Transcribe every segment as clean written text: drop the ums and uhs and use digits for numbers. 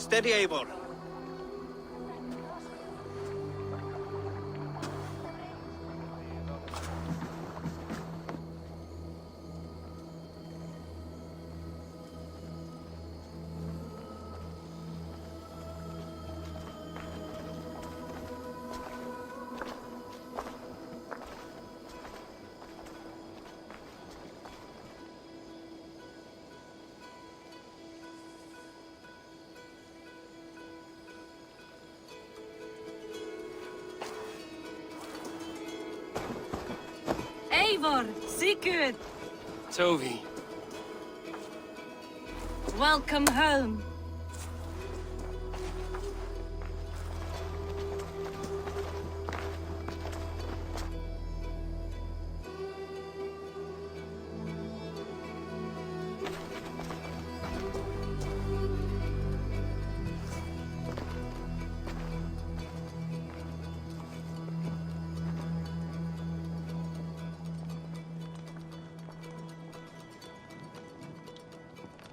Steady, Eivor. Eivor, Sigurd, Tovi. welcome home.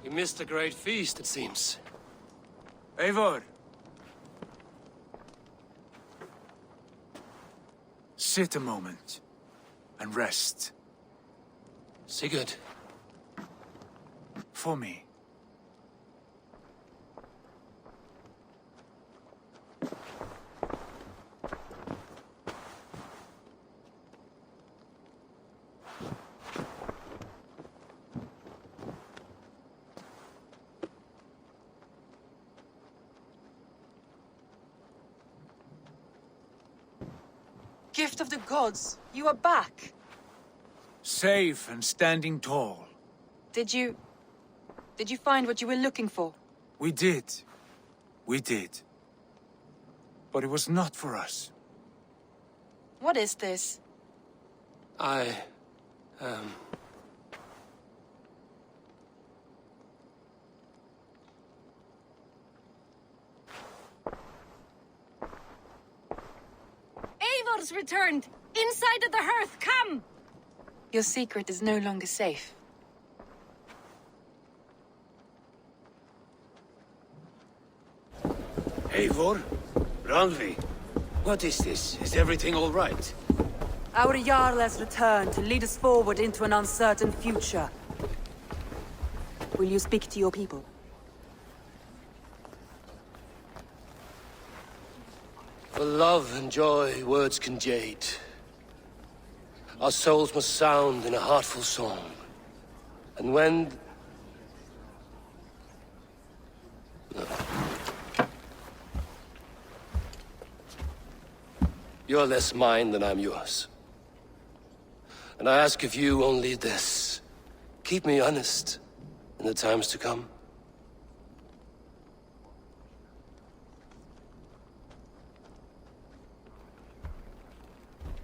You missed a great feast, it seems. Eivor! Sit a moment and rest. Sigurd. For me. Gift of the gods, you are back. Safe and standing tall. Did you find what you were looking for? We did. We did. But it was not for us. What is this? Eivor's returned! Inside of the hearth, come! Your secret is no longer safe. Eivor? Randvi? What is this? Is everything all right? Our Jarl has returned to lead us forward into an uncertain future. Will you speak to your people? For love and joy, words can jade. Our souls must sound in a heartful song. And when... You're less mine than I'm yours. And I ask of you only this. Keep me honest in the times to come.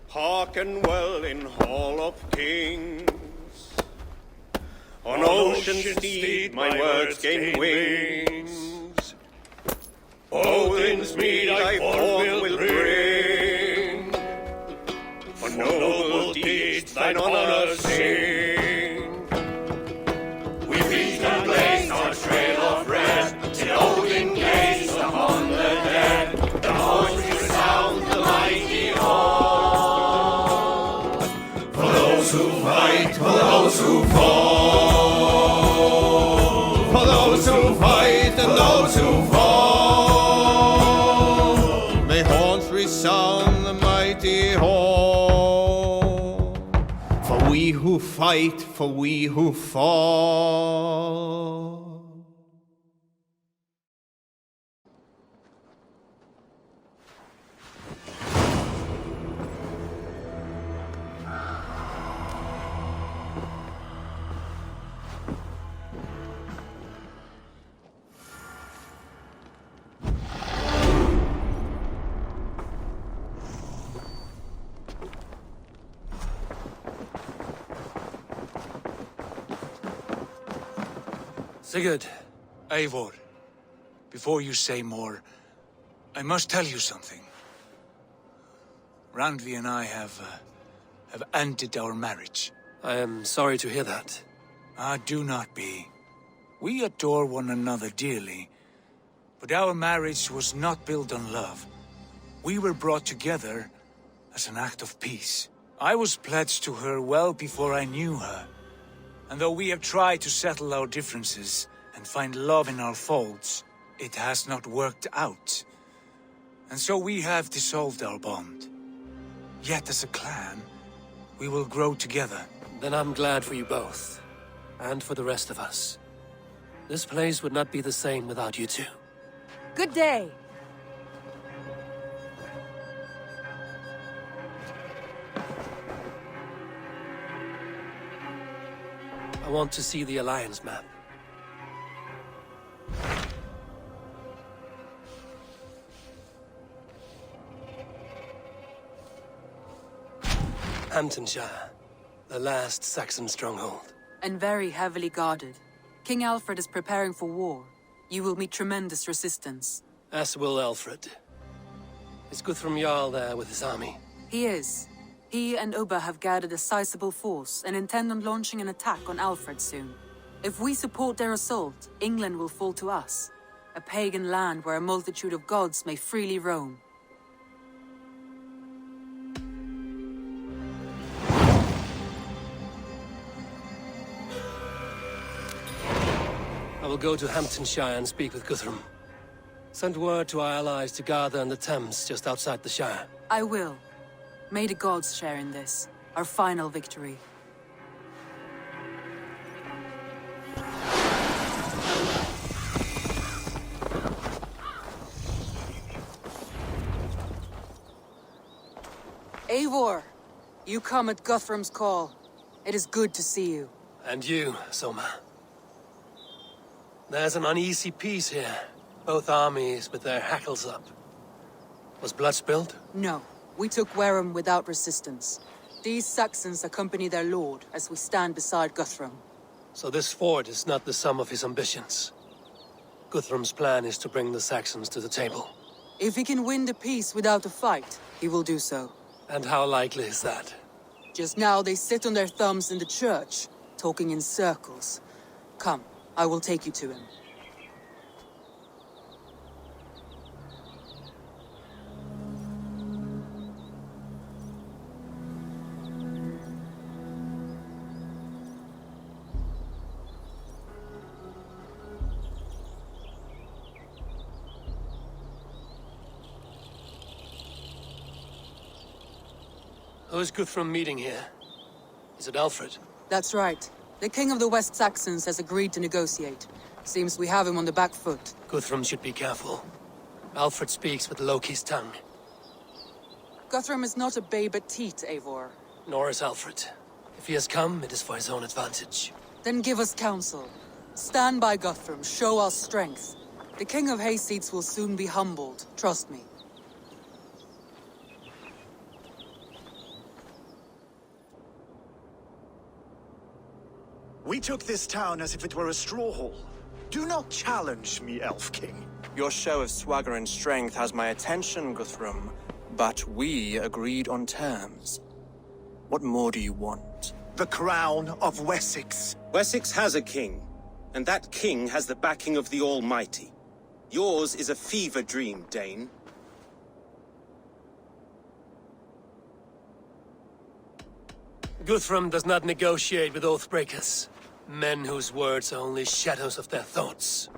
Hearken well in Hall of Kings. On ocean's steed my words gain wings. Odin's mead I forth will bring. For noble deeds thine honor sing. We reach and blaze our trail of red, till Odin gaze upon the dead. The voice resounds the mighty hall. For those who fight, for those who fall. For those who fight and those who fall. May horns resound the mighty hall. For we who fight, for we who fall. Sigurd. Eivor, before you say more, I must tell you something. Randvi and I have ended our marriage. I am sorry to hear that. Ah, do not be. We adore one another dearly, But our marriage was not built on love. We were brought together as an act of peace. I was pledged to her well before I knew her. And though we have tried to settle our differences and find love in our faults, it has not worked out. And so we have dissolved our bond. Yet as a clan, we will grow together. Then I'm glad for you both. And for the rest of us. This place would not be the same without you two. Good day. I want to see the Alliance map. Hamptonshire, the last Saxon stronghold. And very heavily guarded. King Alfred is preparing for war. You will meet tremendous resistance. As will Alfred. Is Guthrum Jarl there with his army? He is. He and Ubba have gathered a sizable force and intend on launching an attack on Alfred soon. If we support their assault, England will fall to us. A pagan land where a multitude of gods may freely roam. I will go to Hamptonshire and speak with Guthrum. Send word to our allies to gather on the Thames just outside the Shire. I will. May the gods share in this, our final victory. Eivor, you come at Guthrum's call. It is good to see you. And you, Soma. There's an uneasy peace here. Both armies with their hackles up. Was blood spilled? No, we took Wareham without resistance. These Saxons accompany their lord as we stand beside Guthrum. So this fort is not the sum of his ambitions. Guthrum's plan is to bring the Saxons to the table. If he can win the peace without a fight, he will do so. And how likely is that? Just now they sit on their thumbs in the church, talking in circles. Come, I will take you to him. Who's Guthrum meeting here? Is it Alfred? That's right. The king of the West Saxons has agreed to negotiate. Seems we have him on the back foot. Guthrum should be careful. Alfred speaks with Loki's tongue. Guthrum is not a babe at teat, Eivor. Nor is Alfred. If he has come, it is for his own advantage. Then give us counsel. Stand by Guthrum, show our strength. The king of Hayseeds will soon be humbled, trust me. We took this town as if it were a straw hall. Do not challenge me, Elf King. Your show of swagger and strength has my attention, Guthrum. But we agreed on terms. What more do you want? The crown of Wessex. Wessex has a king, and that king has the backing of the Almighty. Yours is a fever dream, Dane. Guthrum does not negotiate with oathbreakers. Men whose words are only shadows of their thoughts.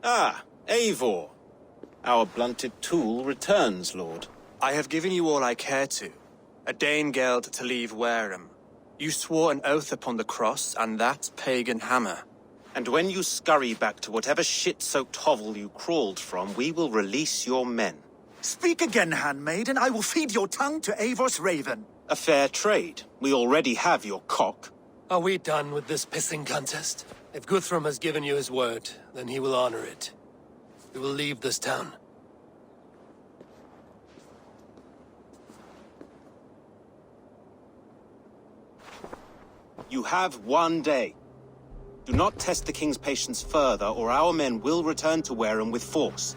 Ah, Eivor. Our blunted tool returns, Lord. I have given you all I care to. A Danegeld to leave Wareham. You swore an oath upon the cross, and that pagan hammer. And when you scurry back to whatever shit-soaked hovel you crawled from, we will release your men. Speak again, handmaid, and I will feed your tongue to Eivor's raven. A fair trade. We already have your cock. Are we done with this pissing contest? If Guthrum has given you his word, then he will honor it. We will leave this town. You have 1 day. Do not test the king's patience further, or our men will return to Wareham with force.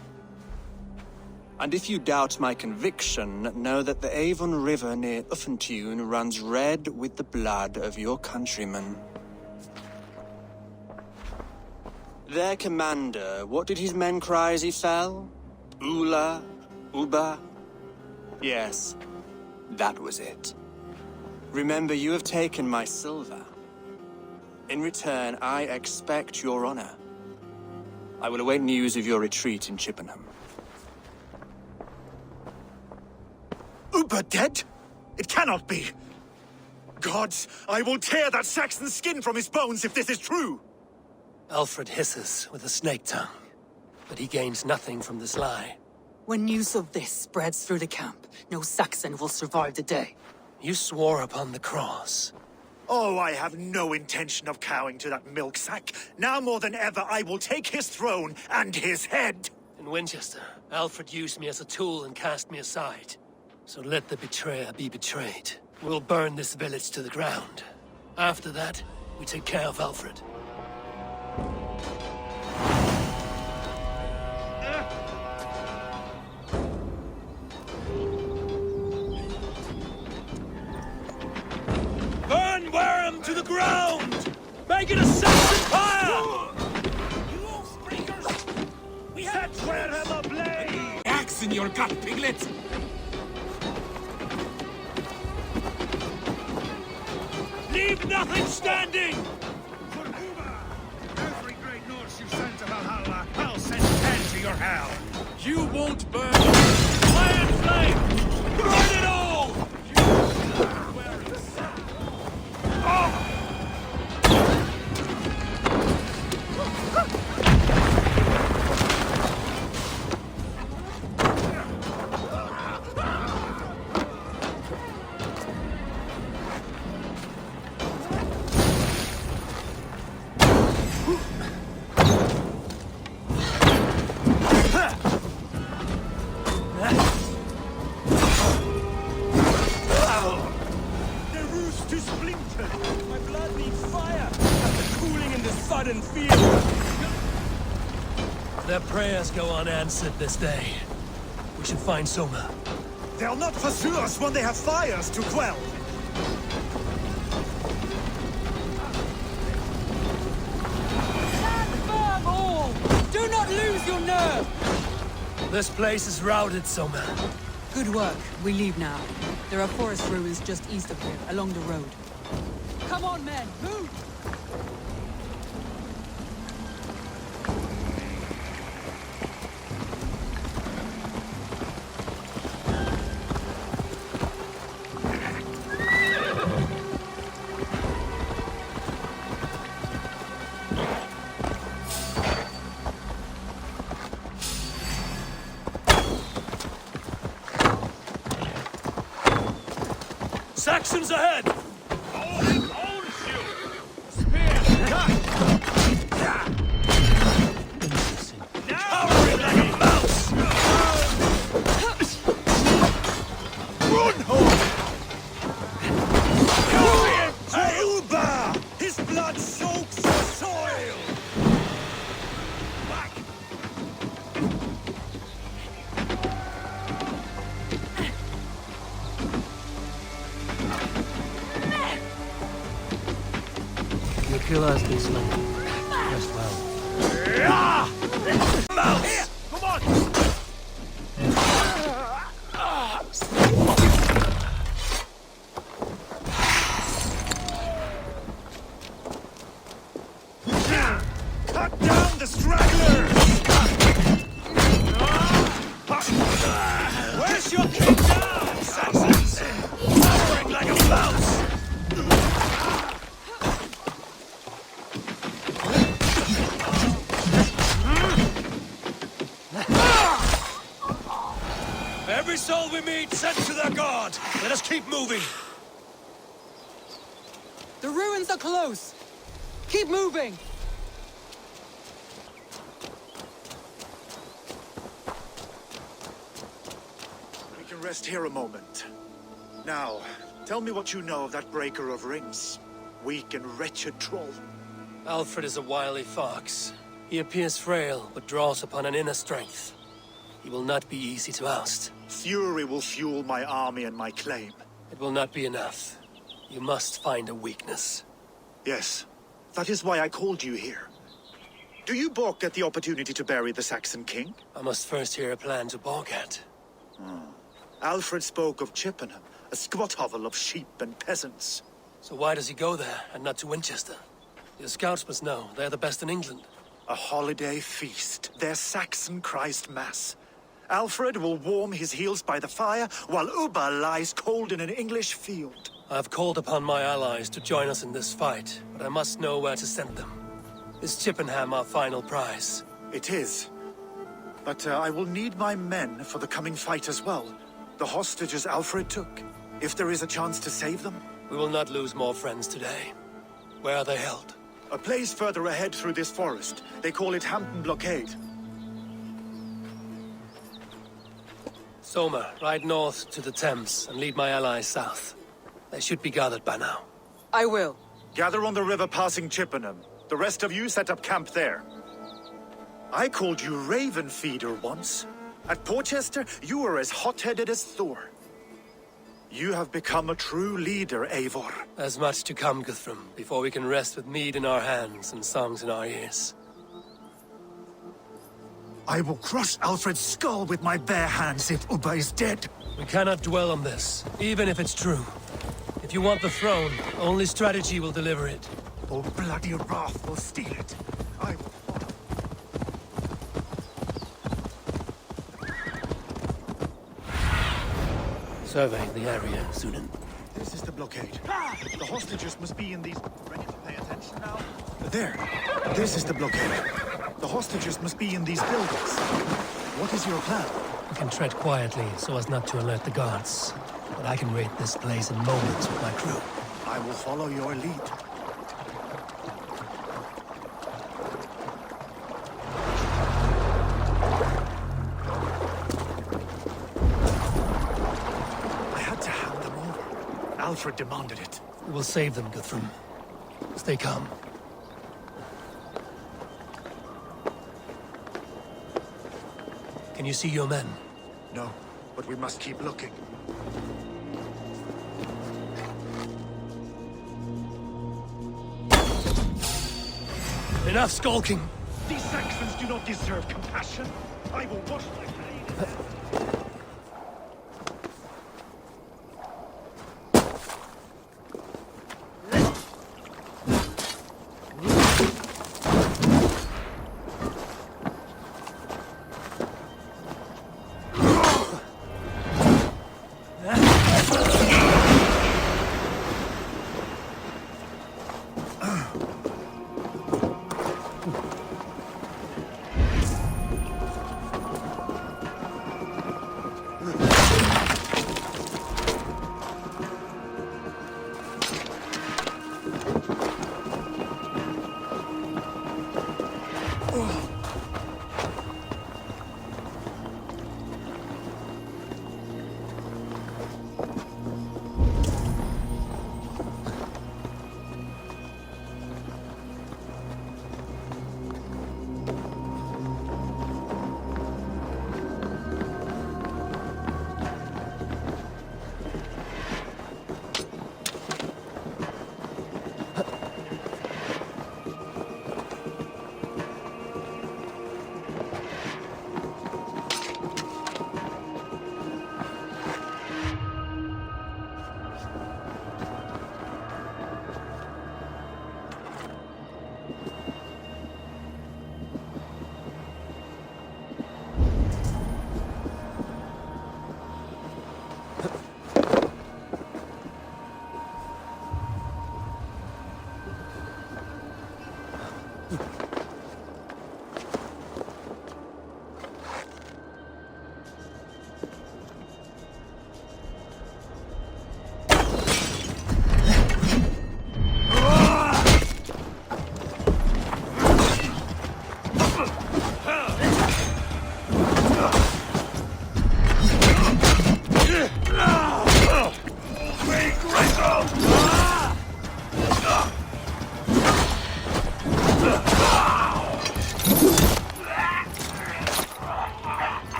And if you doubt my conviction, know that the Avon River near Uffentune runs red with the blood of your countrymen. Their commander, what did his men cry as he fell? Ula? Uba? Yes, that was it. Remember, you have taken my silver. In return, I expect your honor. I will await news of your retreat in Chippenham. Uber dead? It cannot be! Gods, I will tear that Saxon's skin from his bones if this is true! Alfred hisses with a snake tongue, but he gains nothing from this lie. When news of this spreads through the camp, no Saxon will survive the day. You swore upon the cross. Oh, I have no intention of cowing to that milk sack. Now more than ever, I will take his throne and his head! In Winchester, Alfred used me as a tool and cast me aside. So let the betrayer be betrayed. We'll burn this village to the ground. After that, we take care of Alfred. Burn Wareham to the ground! Make it a Saxon fire! You Oathbreakers! We set Wareham ablaze! Axe in your gut, piglet! Leave nothing standing! For Uber! Every great Norse you sent to Valhalla, I'll send 10 to your hell! You won't burn! Iron flame! Burn it all! Their prayers go unanswered this day. We should find Soma. They'll not pursue us when they have fires to quell! Stand firm, all! Do not lose your nerve! This place is routed, Soma. Good work. We leave now. There are forest ruins just east of here, along the road. Come on, men! Move! Saxons ahead! Cowering like a mouse! Run home! Uba! His blood soaks the soil! Back! Your killer has been slain. Rest well. Mouse! Here! Come on! Cut down the stragglers! Where's your king now, Saxons? Cowering like a mouse! Every soul we meet sent to their god. Let us keep moving. The ruins are close! Keep moving! We can rest here a moment. Now, tell me what you know of that breaker of rings. Weak and wretched troll. Alfred is a wily fox. He appears frail, but draws upon an inner strength. He will not be easy to oust. Fury will fuel my army and my claim. It will not be enough. You must find a weakness. Yes, that is why I called you here. Do you balk at the opportunity to bury the Saxon king? I must first hear a plan to balk at. Alfred spoke of Chippenham, a squat hovel of sheep and peasants. So why does he go there, and not to Winchester? Your scouts must know. They're the best in England. A holiday feast, their Saxon Christ Mass. Alfred will warm his heels by the fire, while Uba lies cold in an English field. I've called upon my allies to join us in this fight, but I must know where to send them. Is Chippenham our final prize? It is. But I will need my men for the coming fight as well. The hostages Alfred took. If there is a chance to save them. We will not lose more friends today. Where are they held? A place further ahead through this forest. They call it Hampton Blockade. Soma, ride north to the Thames and lead my allies south. They should be gathered by now. I will. Gather on the river passing Chippenham. The rest of you set up camp there. I called you Raven Feeder once. At Porchester, you were as hot-headed as Thor. You have become a true leader, Eivor. There's much to come, Guthrum, before we can rest with mead in our hands and songs in our ears. I will crush Alfred's skull with my bare hands if Uba is dead. We cannot dwell on this, even if it's true. If you want the throne, only strategy will deliver it. Or bloody wrath will steal it. I will follow. Surveying the area, Sunan. This is the blockade. The hostages must be in these... Ready to pay attention now? There. This is the blockade. The hostages must be in these buildings. What is your plan? We can tread quietly so as not to alert the guards. But I can raid this place in moments with my crew. I will follow your lead. I had to hand them over. Alfred demanded it. We will save them, Guthrum. Stay calm. Can you see your men? No, but we must keep looking. Enough skulking! These Saxons do not deserve compassion. I will wash my blade.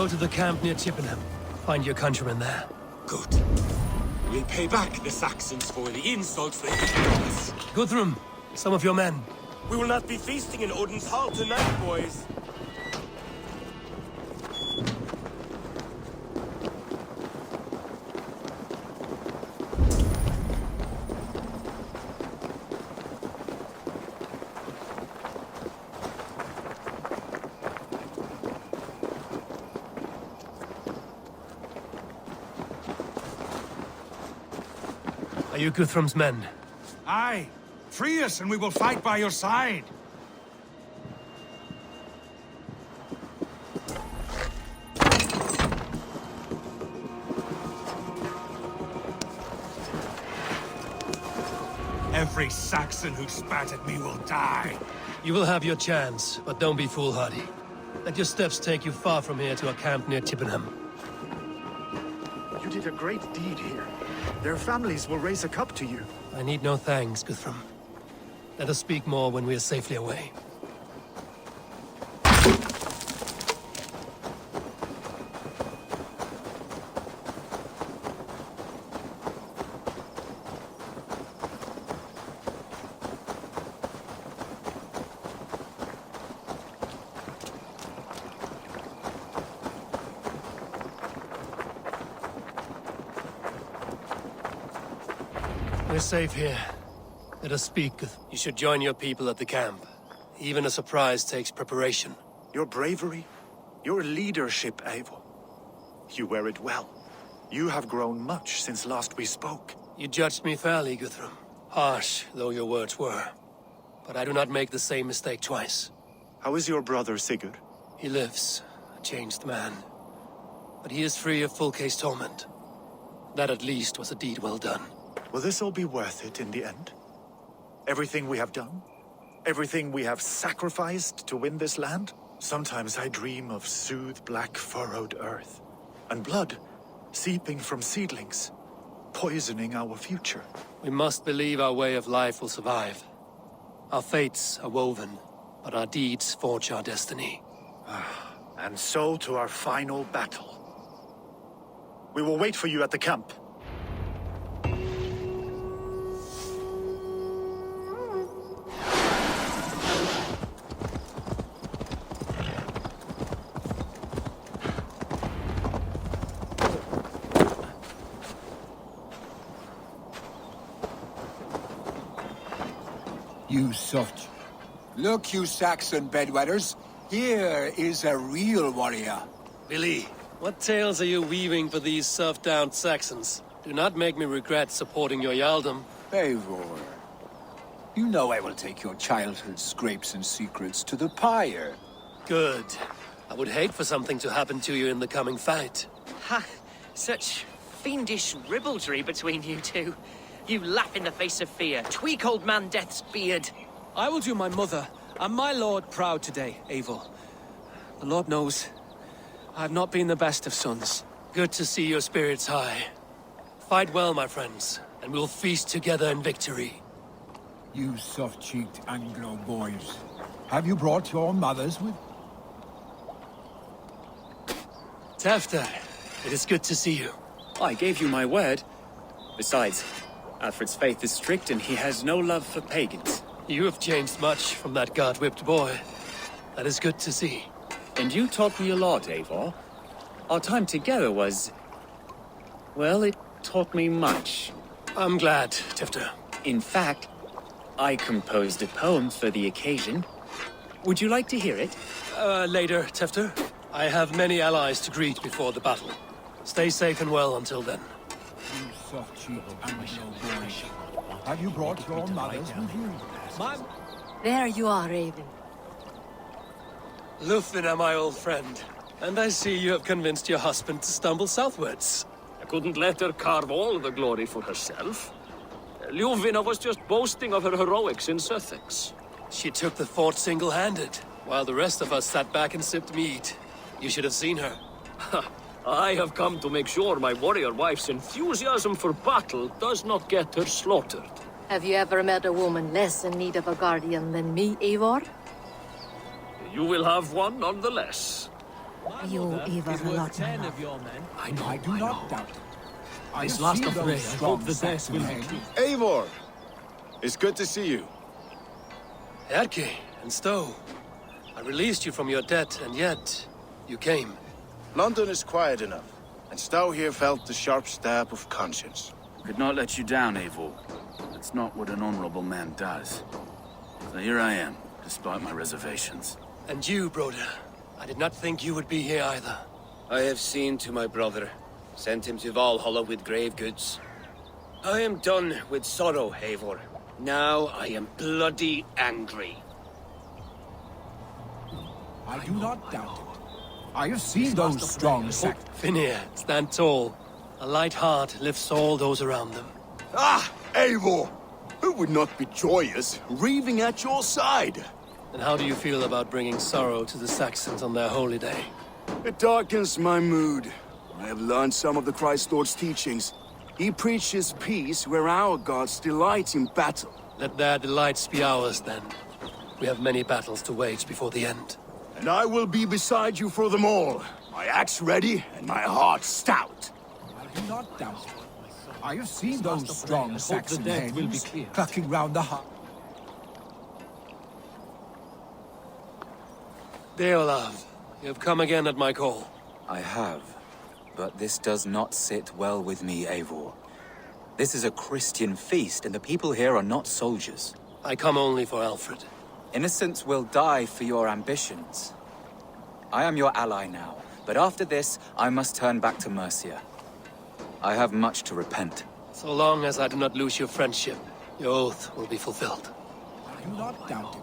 Go to the camp near Chippenham. Find your countrymen there. Good. We'll pay back the Saxons for the insults they did to us. Guthrum, some of your men. We will not be feasting in Odin's hall tonight, boys. Are you Guthrum's men? Aye. Free us and we will fight by your side. Every Saxon who spat at me will die. You will have your chance, but don't be foolhardy. Let your steps take you far from here to a camp near Chippenham. You did a great deed here. Their families will raise a cup to you. I need no thanks, Guthrum. Let us speak more when we are safely away. We're safe here. Let us speak. You should join your people at the camp. Even a surprise takes preparation. Your bravery, your leadership, Eivor. You wear it well. You have grown much since last we spoke. You judged me fairly, Guthrum. Harsh though your words were. But I do not make the same mistake twice. How is your brother Sigurd? He lives, a changed man. But he is free of full case torment. That at least was a deed well done. Will this all be worth it in the end? Everything we have done? Everything we have sacrificed to win this land? Sometimes I dream of soothed black furrowed earth, and blood seeping from seedlings, poisoning our future. We must believe our way of life will survive. Our fates are woven, but our deeds forge our destiny. And so to our final battle. We will wait for you at the camp. You soft. Look, you Saxon bedwetters. Here is a real warrior. Billy, what tales are you weaving for these serf-down Saxons? Do not make me regret supporting your Jarldom. Eivor. You know I will take your childhood scrapes and secrets to the pyre. Good. I would hate for something to happen to you in the coming fight. Ha! Such fiendish ribaldry between you two. You laugh in the face of fear. Tweak old man Death's beard. I will do my mother and my lord proud today, Eivor. The Lord knows, I have not been the best of sons. Good to see your spirits high. Fight well, my friends, and we'll feast together in victory. You soft-cheeked Anglo boys. Have you brought your mothers with? Tefter, it is good to see you. I gave you my word. Besides, Alfred's faith is strict and he has no love for pagans. You have changed much from that God-whipped boy. That is good to see. And you taught me a lot, Eivor. Our time together was... well, it taught me much. I'm glad, Tefter. In fact, I composed a poem for the occasion. Would you like to hear it? Later, Tefter. I have many allies to greet before the battle. Stay safe and well until then. You soft-cheeked Anglo boys. Have you brought your mothers with you? There you are, Raven. Lufvina, my old friend. And I see you have convinced your husband to stumble southwards. I couldn't let her carve all the glory for herself. Ljuvina was just boasting of her heroics in Sussex. She took the fort single-handed, while the rest of us sat back and sipped mead. You should have seen her. I have come to make sure my warrior wife's enthusiasm for battle does not get her slaughtered. Have you ever met a woman less in need of a guardian than me, Eivor? You will have one nonetheless. Is worth 10 of your men. I do not doubt it. This last of Ray, I hope the death will be clear. Eivor! It's good to see you. Erke and Stowe. I released you from your debt, and yet you came. London is quiet enough, and Stowe here felt the sharp stab of conscience. Could not let you down, Eivor. That's not what an honorable man does. So here I am, despite my reservations. And you, Broder. I did not think you would be here either. I have seen to my brother, sent him to Valhalla with grave goods. I am done with sorrow, Eivor. Now I am bloody angry. I do not doubt it. I have seen those strong sacrifices. Finir, stand tall. A light heart lifts all those around them. Ah, Eivor! Who would not be joyous, raving at your side? And how do you feel about bringing sorrow to the Saxons on their holy day? It darkens my mood. I have learned some of the Christ Lord's teachings. He preaches peace where our gods delight in battle. Let their delights be ours, then. We have many battles to wage before the end. And I will be beside you for them all. My axe ready and my heart stout. I do not doubt it. I have seen those strong Saxon heads clucking round the heart. Deolav, you have come again at my call. I have. But this does not sit well with me, Eivor. This is a Christian feast, and the people here are not soldiers. I come only for Alfred. Innocents will die for your ambitions. I am your ally now, but after this, I must turn back to Mercia. I have much to repent. So long as I do not lose your friendship, your oath will be fulfilled. I do not doubt it.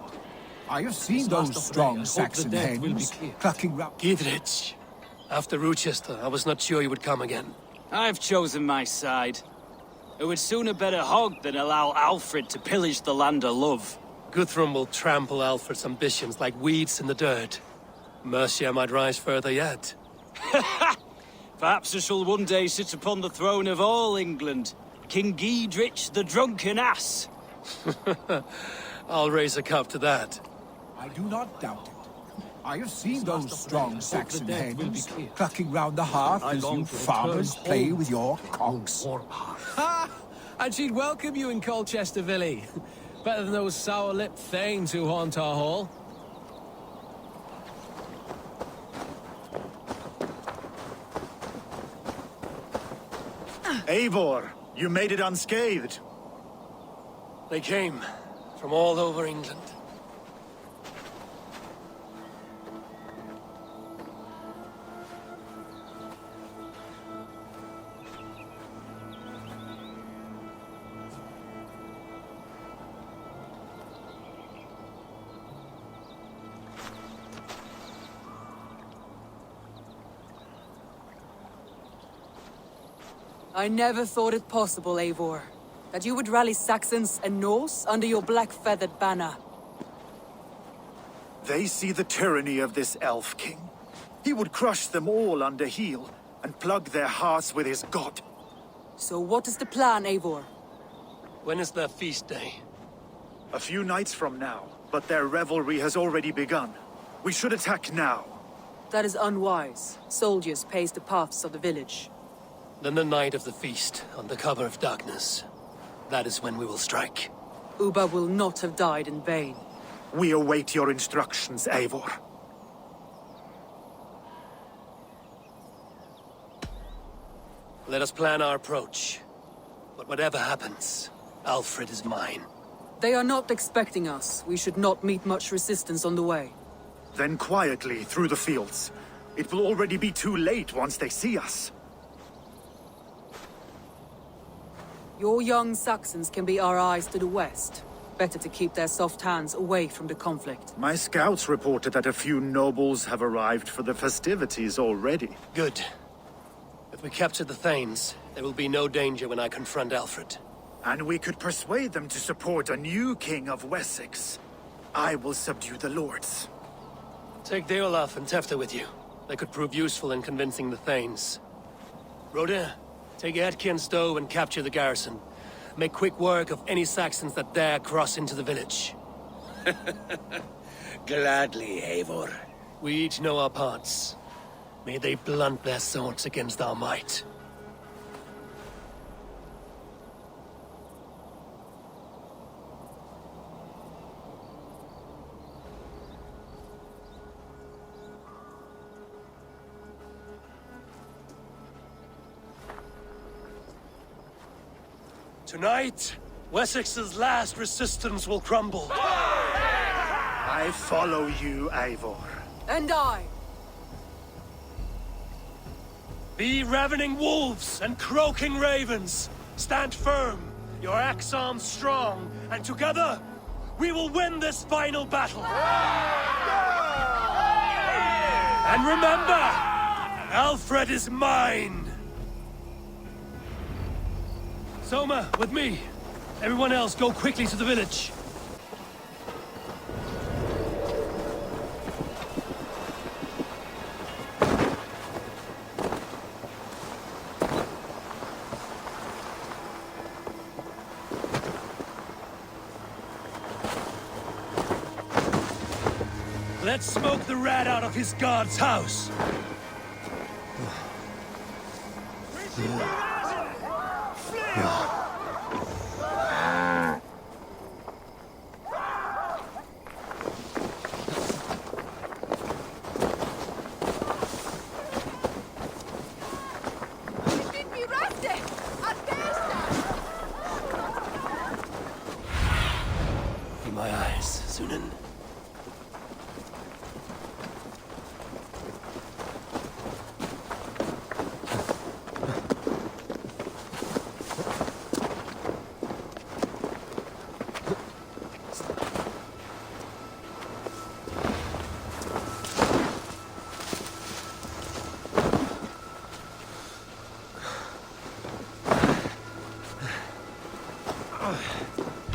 I have seen those strong Saxon heads clucking round. Gidrich, after Rochester, I was not sure you would come again. I've chosen my side. It would sooner bet a hog than allow Alfred to pillage the land of love. Guthrum will trample Alfred's ambitions like weeds in the dirt. Mercia might rise further yet. Perhaps I shall one day sit upon the throne of all England. King Gidrich the drunken ass. I'll raise a cup to that. I do not doubt it. I have seen those strong Saxon heads clucking round the hearth as you farmers play with your cocks. Ha! And she'd welcome you in Colchester, Villy. Better than those sour-lipped thanes who haunt our hall. Eivor, you made it unscathed. They came from all over England. I never thought it possible, Eivor, that you would rally Saxons and Norse under your black-feathered banner. They see the tyranny of this elf king. He would crush them all under heel and plug their hearts with his god. So what is the plan, Eivor? When is their feast day? A few nights from now, but their revelry has already begun. We should attack now. That is unwise. Soldiers pace the paths of the village. Then the night of the feast, under cover of darkness. That is when we will strike. Uba will not have died in vain. We await your instructions, Eivor. Let us plan our approach. But whatever happens, Alfred is mine. They are not expecting us. We should not meet much resistance on the way. Then quietly through the fields. It will already be too late once they see us. Your young Saxons can be our eyes to the west. Better to keep their soft hands away from the conflict. My scouts reported that a few nobles have arrived for the festivities already. Good. If we capture the Thanes, there will be no danger when I confront Alfred. And we could persuade them to support a new king of Wessex. I will subdue the lords. Take Deolaf and Tefta with you. They could prove useful in convincing the Thanes. Rodin, take Erke and Stowe and capture the garrison. Make quick work of any Saxons that dare cross into the village. Gladly, Eivor. We each know our parts. May they blunt their swords against our might. Tonight, Wessex's last resistance will crumble. I follow you, Eivor. And I. Be ravening wolves and croaking ravens. Stand firm, your axe arms strong, and together, we will win this final battle. And remember, Alfred is mine. Soma, with me. Everyone else, go quickly to the village. Let's smoke the rat out of his guard's house. In my eyes, Sunan.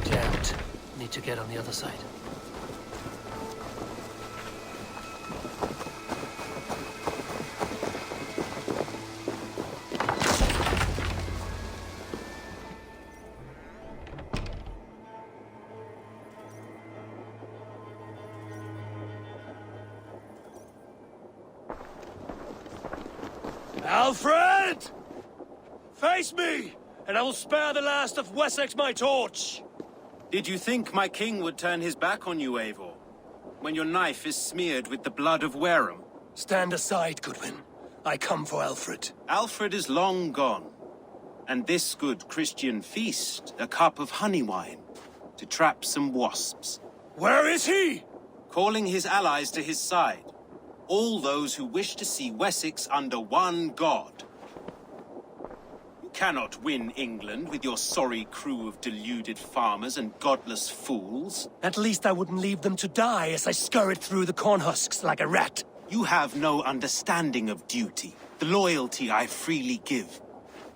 Jammed. Need to get on the other side. Alfred! Face me, and I will spare the last of Wessex my torch! Did you think my king would turn his back on you, Eivor? When your knife is smeared with the blood of Wareham? Stand aside, Goodwin. I come for Alfred. Alfred is long gone. And this good Christian feast, a cup of honey wine, to trap some wasps. Where is he? Calling his allies to his side. All those who wish to see Wessex under one god. You cannot win England with your sorry crew of deluded farmers and godless fools. At least I wouldn't leave them to die as I scurried through the corn husks like a rat. You have no understanding of duty, the loyalty I freely give.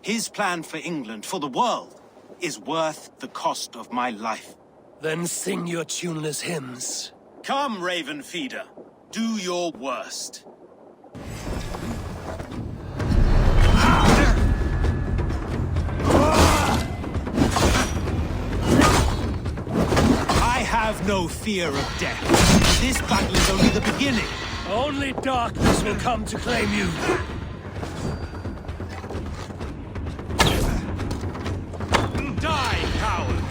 His plan for England, for the world, is worth the cost of my life. Then sing your tuneless hymns. Come, Raven Feeder. Do your worst. I have no fear of death. This battle is only the beginning. Only darkness will come to claim you. Die, coward!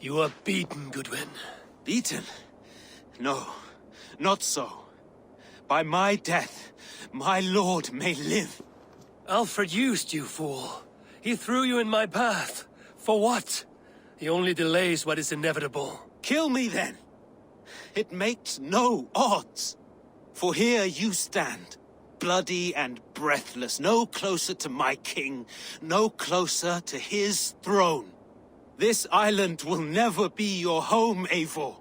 You are beaten, Goodwin. Beaten? No, not so. By my death, my lord may live. Alfred used you, fool. He threw you in my path. For what? He only delays what is inevitable. Kill me then. It makes no odds. For here you stand, bloody and breathless, no closer to my king, no closer to his throne. This island will never be your home, Eivor.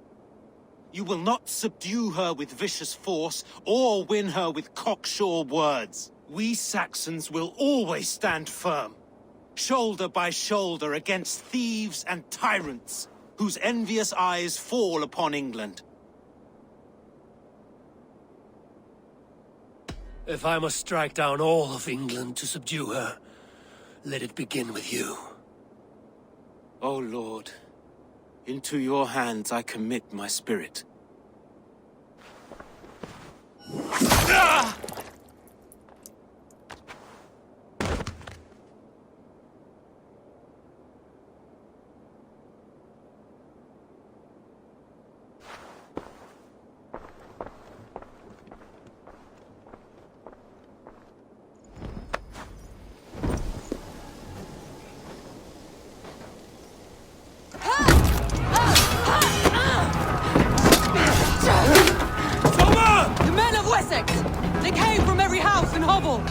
You will not subdue her with vicious force, or win her with cocksure words. We Saxons will always stand firm, shoulder by shoulder against thieves and tyrants, whose envious eyes fall upon England. If I must strike down all of England to subdue her, let it begin with you. O Lord, into your hands I commit my spirit. Ah! The men of Wessex! They came from every house and hovel!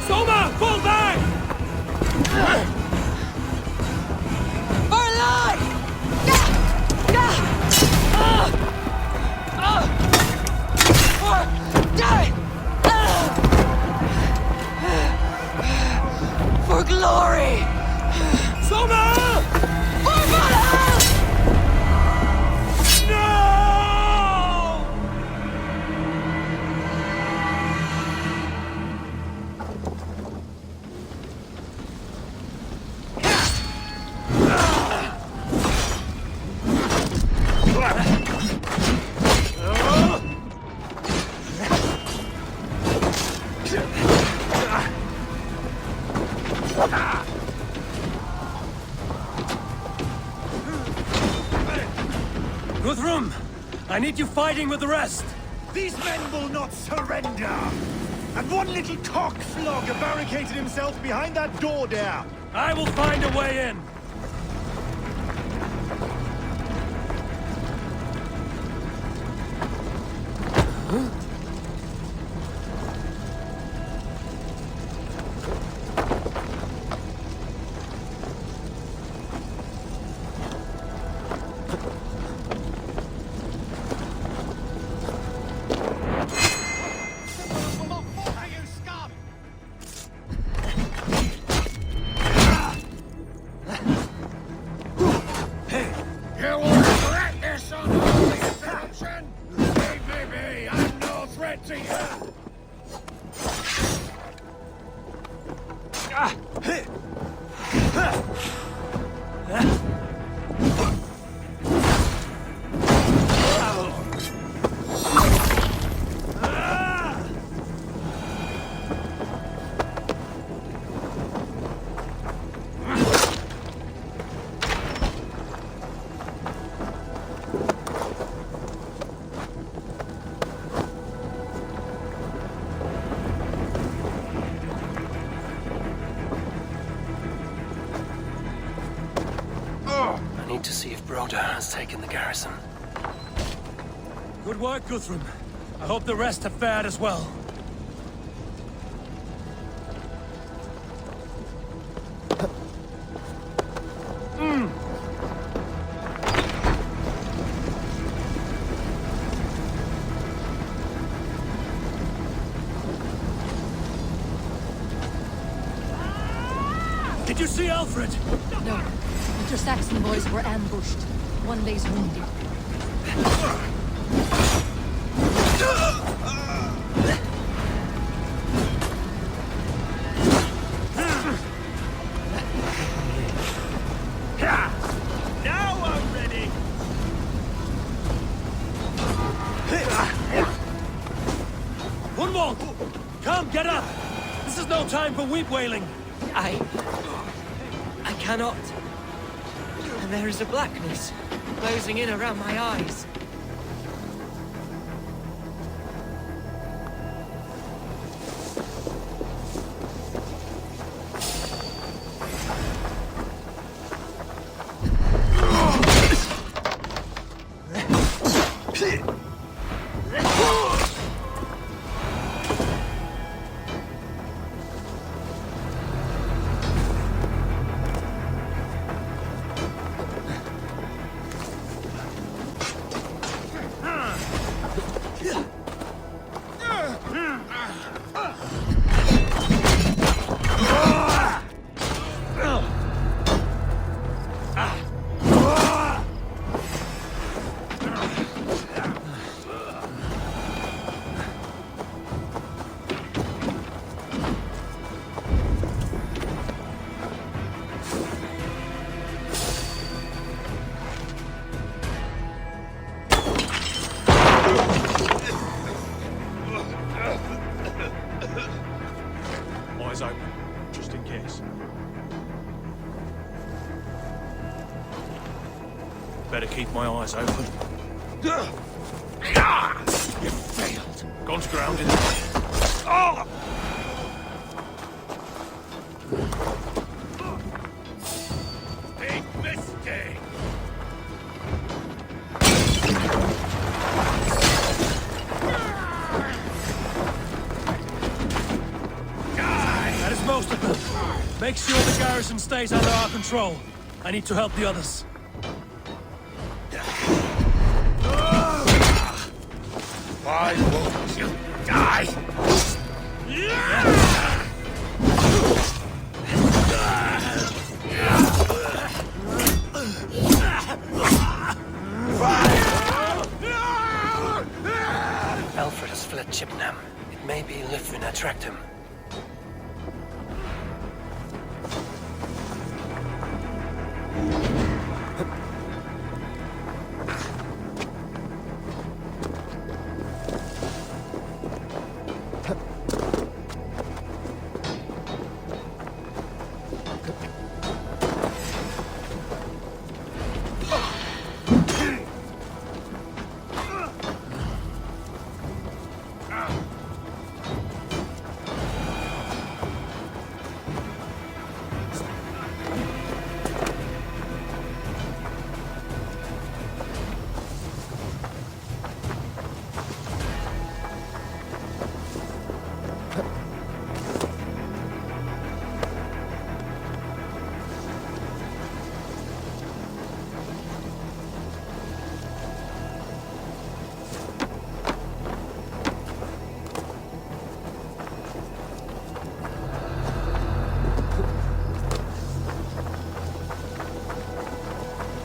Soma, fall back! For life! For glory! Soma! For Valhalla! No! Guthrum, I need you fighting with the rest. These men will not surrender! And one little cockflogger barricaded himself behind that door there! I will find a way in. I need to see if Broder has taken the garrison. Good work, Guthrum. I hope the rest have fared as well. Did you see Alfred? No. But your Saxon boys were ambushed. One day's wounded. time for weep wailing! I cannot. And there is a blackness closing in around my eyes. Eyes open, just in case. Better keep my eyes open. You failed. Guns grounded. Oh! Big mistake. That is most of them. Make sure the garrison stays under our control. I need to help the others. Why won't you die? Alfred has fled Chippenham. It may be Lythrin attract him.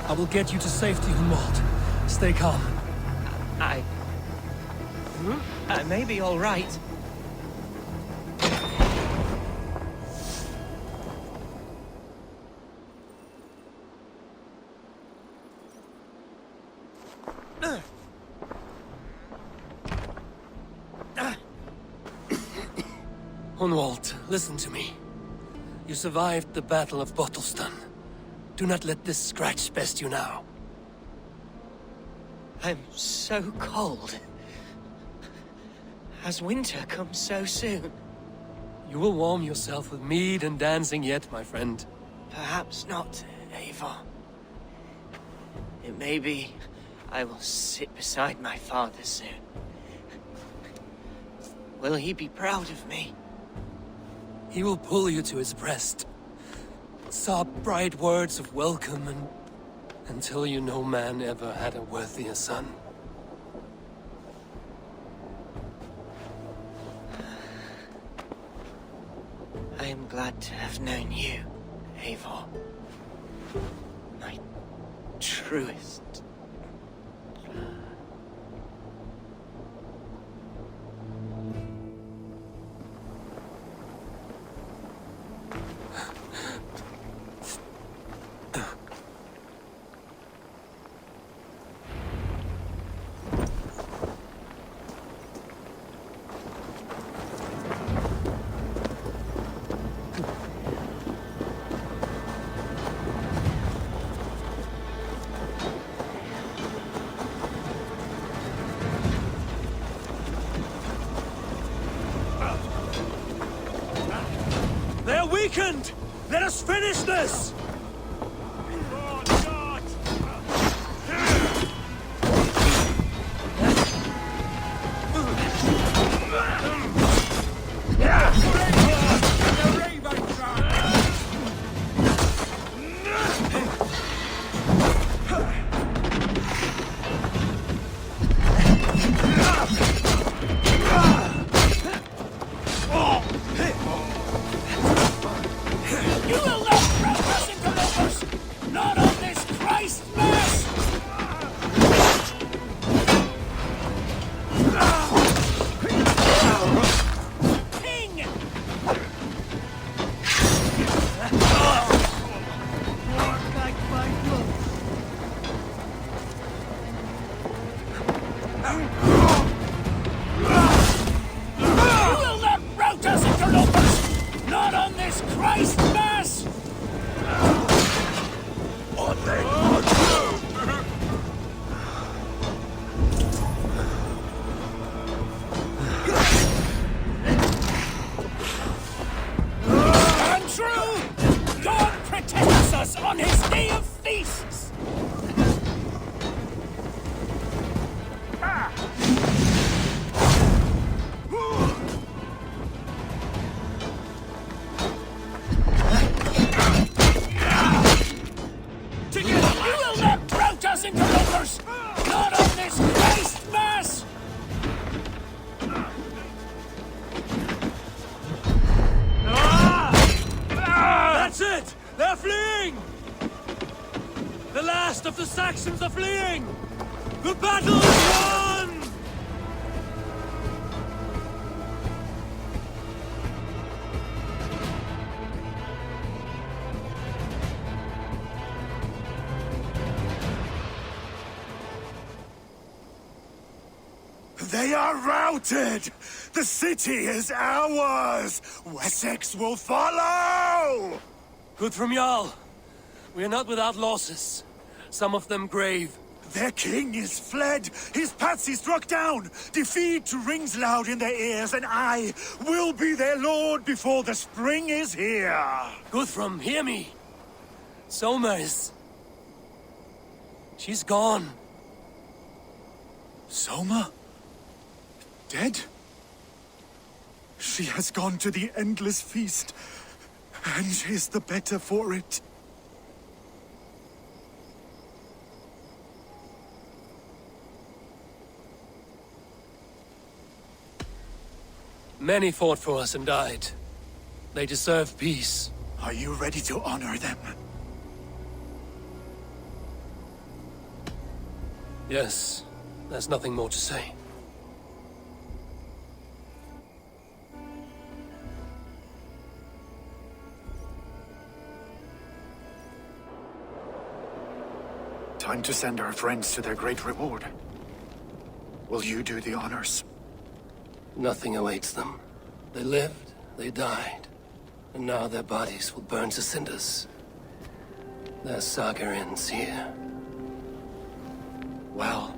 I will get you to safety, Humold. Stay calm. I may be all right. Hunwald, listen to me. You survived the Battle of Bottleston. Do not let this scratch best you now. I'm so cold. Has winter come so soon? You will warm yourself with mead and dancing yet, my friend. Perhaps not, Eivor. It may be I will sit beside my father soon. Will he be proud of me? He will pull you to his breast. Sob bright words of welcome until you no man ever had a worthier son. I am glad to have known you, Eivor. My truest. weakened! Let us finish this! On his day of feasts! Together, you will not rout us interlopers! Not on this Christ Mass! That's it! They're fleeing! The last of the Saxons are fleeing! The battle is won! They are routed! The city is ours! Wessex will follow! Good from Jarl. We are not without losses. Some of them grave. Their king is fled! His patsy struck down! Defeat rings loud in their ears, and I will be their lord before the spring is here! Guthrum, hear me! Soma is... she's gone. Soma? Dead? She has gone to the endless feast, and is the better for it. Many fought for us and died. They deserve peace. Are you ready to honor them? Yes, there's nothing more to say. Time to send our friends to their great reward. Will you do the honors? Nothing awaits them. They lived, they died, and now their bodies will burn to cinders. Their saga ends here. Well,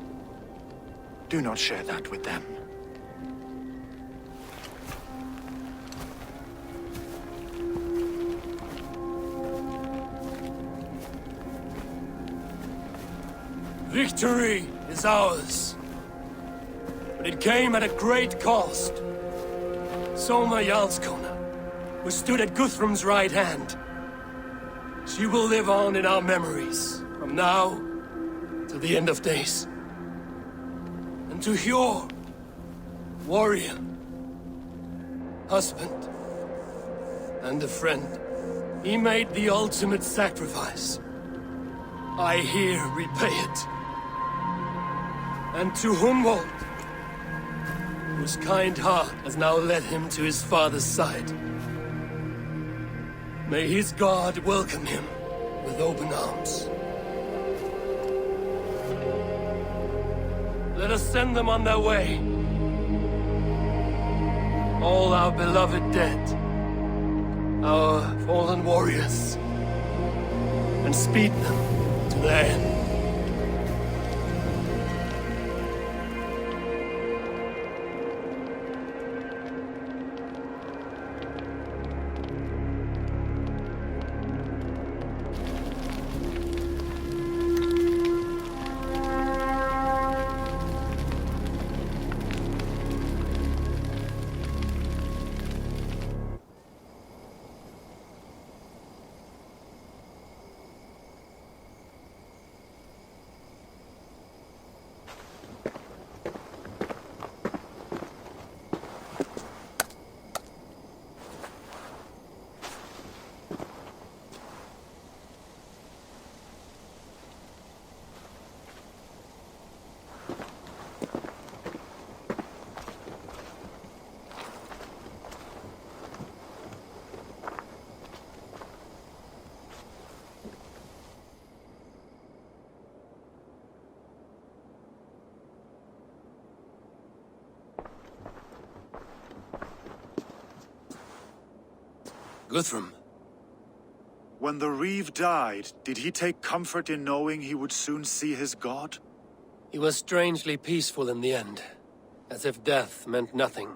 do not share that with them. Victory is ours. But it came at a great cost. Soma Jarlskona, who stood at Guthrum's right hand. She will live on in our memories, from now to the end of days. And to Hjor, warrior, husband, and a friend, he made the ultimate sacrifice. I here repay it. And to Humboldt, whose kind heart has now led him to his father's side. May his God welcome him with open arms. Let us send them on their way. All our beloved dead, our fallen warriors, and speed them to their end. Guthrum. When the Reeve died, did he take comfort in knowing he would soon see his god? He was strangely peaceful in the end, as if death meant nothing.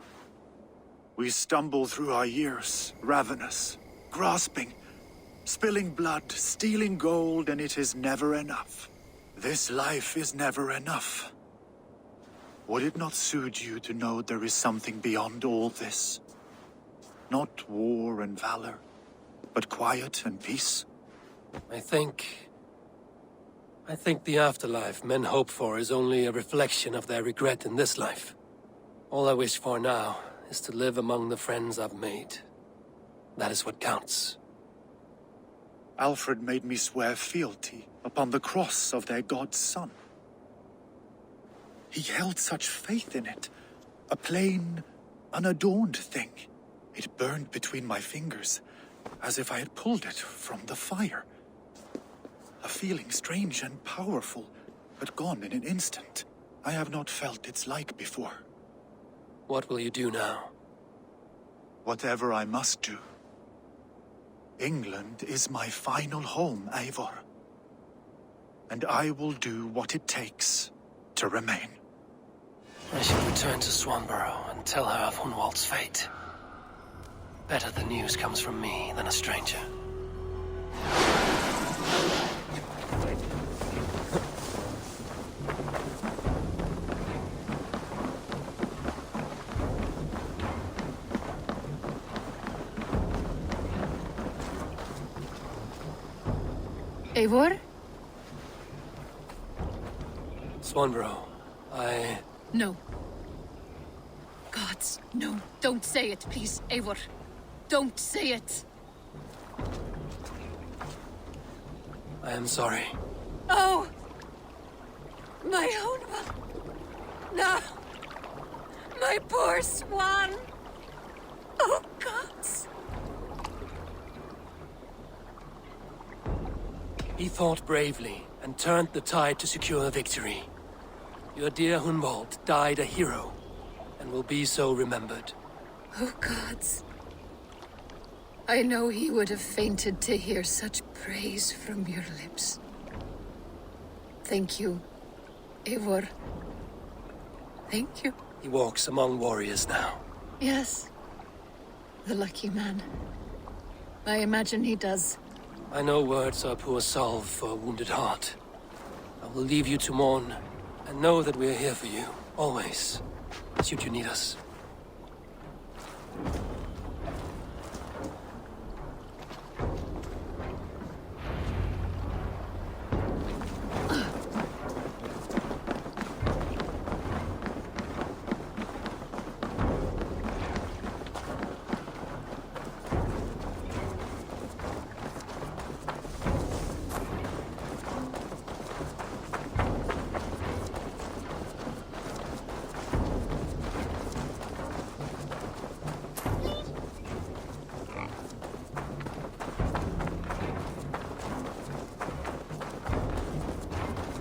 We stumble through our years, ravenous, grasping, spilling blood, stealing gold, and it is never enough. This life is never enough. Would it not soothe you to know there is something beyond all this? Not war and valor, but quiet and peace? I think the afterlife men hope for is only a reflection of their regret in this life. All I wish for now is to live among the friends I've made. That is what counts. Alfred made me swear fealty upon the cross of their god's son. He held such faith in it, a plain, unadorned thing. It burned between my fingers, as if I had pulled it from the fire. A feeling strange and powerful, but gone in an instant. I have not felt its like before. What will you do now? Whatever I must do. England is my final home, Eivor. And I will do what it takes to remain. I shall return to Swanborough and tell her of Hunwald's fate. Better the news comes from me than a stranger. Eivor? Swanborough, No. Gods, no. Don't say it, please, Eivor. Don't say it. I am sorry. Oh! My Hunwald! No! My poor swan! Oh, gods! He fought bravely and turned the tide to secure victory. Your dear Hunwald died a hero, and will be so remembered. Oh, gods. I know he would have fainted to hear such praise from your lips. Thank you, Eivor. Thank you. He walks among warriors now. Yes. The lucky man. I imagine he does. I know words are poor salve for a wounded heart. I will leave you to mourn, and know that we are here for you, always, should you need us.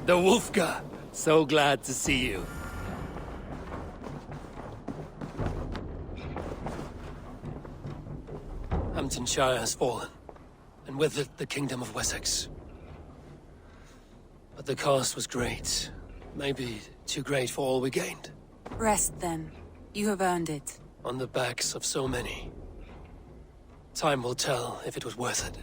The Wolfga! So glad to see you. Hamptonshire has fallen, and with it the Kingdom of Wessex. But the cost was great. Maybe too great for all we gained. Rest then. You have earned it. On the backs of so many. Time will tell if it was worth it.